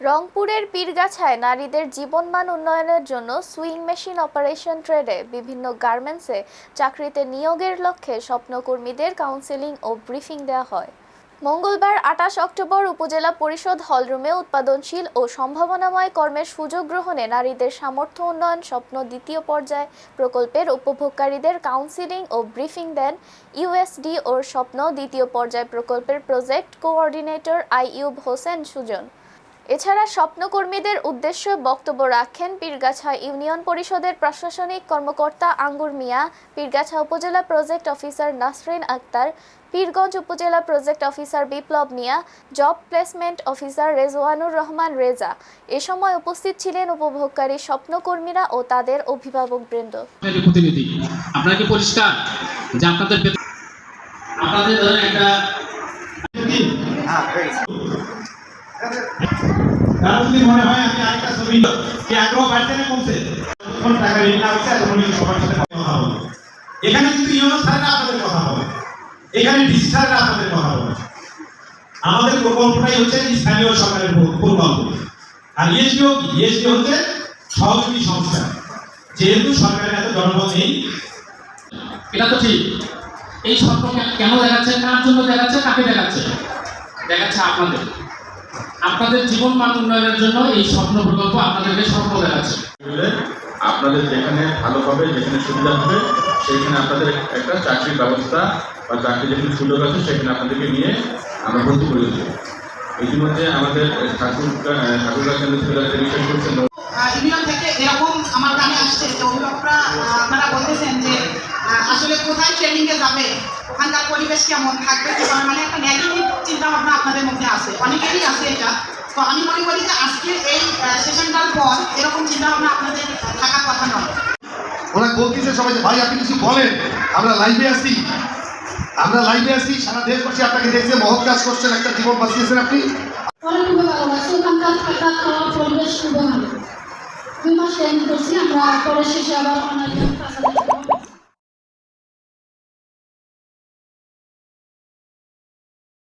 রংপুরের পীরগাছায় নারীদের জীবনমান উন্নয়নের জন্য সুইং মেশিন অপারেশন ট্রেডে বিভিন্ন গার্মেন্টসে চাকরিতে নিয়োগের লক্ষ্যে স্বপ্নকর্মীদের কাউন্সেলিং ও ব্রিফিং দেওয়া হয়। মঙ্গলবার ২৮ অক্টোবর উপজেলা পরিষদ হলরুমে উৎপাদনশীল ও সম্ভাবনাময় কর্মের সুযোগ গ্রহণে নারীদের সামর্থ্য উন্নয়ন স্বপ্ন দ্বিতীয় পর্যায় প্রকল্পের উপভোগকারীদের কাউন্সেলিং ও ব্রিফিং দেন ইউএসডি ওর স্বপ্ন দ্বিতীয় পর্যায় প্রকল্পের প্রজেক্ট কোঅর্ডিনেটর আইয়ুব হোসেন সুজন। এছাড়া স্বপ্নকর্মীদের উদ্দেশ্যে বক্তব্য রাখেন পীরগাছা ইউনিয়ন পরিষদের প্রশাসনিক কর্মকর্তা আঙ্গুর মিয়া, পীরগাছা উপজেলা প্রজেক্ট অফিসার নাসরিন আক্তার, পীরগঞ্জ উপজেলা project officer Biplob Mia, job placement officer Rezwanur Rahman Reza. এ সময় উপস্থিত ছিলেন উপভোগকারী স্বপ্নকর্মীরা ও তাদের অভিভাবকবৃন্দ। প্রতিনিধি আপনারা কি পরিষ্কার যে আপনাদের ধরেন একটা কারণ যদি মনে হয় আমি আরেকটা ছবি কি আগ্রহ বাড়ছে না কমছে, কোন টাকা ঋণ লাগছে এত মনে সবার সাথে কথা বলবো। এখানে কিন্তু ইউনো স্যারেরা আপনাদের কথা বলে, এখানে ডিসি স্যারেরা আপনাদের কথা বলে। আমাদের প্রকল্পটাই হচ্ছে স্থানীয় সরকারের প্রকল্প, আর ইএসডি হচ্ছে সহযোগী সংস্থা। যেহেতু সরকারের এত জনবল নেই, এটা তো ঠিক। এই স্বপ্ন কেন দেখাচ্ছে, কার জন্য দেখাচ্ছে, কাকে দেখাচ্ছে? দেখাচ্ছে আপনাদের জীবন মান উন্নয়নের জন্য এই স্বপ্ন প্রকল্প আপনাদেরকে স্বপ্ন দেখাচ্ছে। আপনাদের যেখানে ভালো হবে, যেখানে সুবিধা হবে, সেখানে আপনাদের একটা চাকরির ব্যবস্থা বা চাকরি যেখানে সুযোগ আছে সেখানে আপনাদেরকে নিয়ে আমরা ভর্তি করে দেবো। ইতিমধ্যে আমাদের ঠাকুরগাঁ কেন্দ্র থেকে রিসার্চ করছেন ইউনিয়ন থেকে এরকম আমার কানে আসছে যে অভিভাবকরা আপনারা বলতেছেন যে আসলে কোথায় ট্রেনিংয়ে যাবে, ওখানকার পরিবেশ কেমন থাকবে, মানে একটা নেগেটিভ চিন্তা ভাবনা আপনাদের মধ্যে আছে, অনেকেরই আছে এটা। তো আমি মনে করি যে আজকের এই সেশনটার পর এরকম চিন্তা ভাবনা আপনাদের থাকার কথা নয়। ওরা বলতেছে সবাই যে ভাই আপনি কিছু বলেন, আমরা লাইভে আসি, সারা দেশবাসী আপনাকে দেখছে, মহৎ কাজ করছেন, একটা জীবন বাঁচিয়েছেন আপনি। অনেক খুবই ভালোবাসি, ওখানকার থাকা খাওয়া পরিবেশ খুবই ভালো। 2 মাস ট্রেনিং করছি আমরা, পরে শেষে আবার অনেক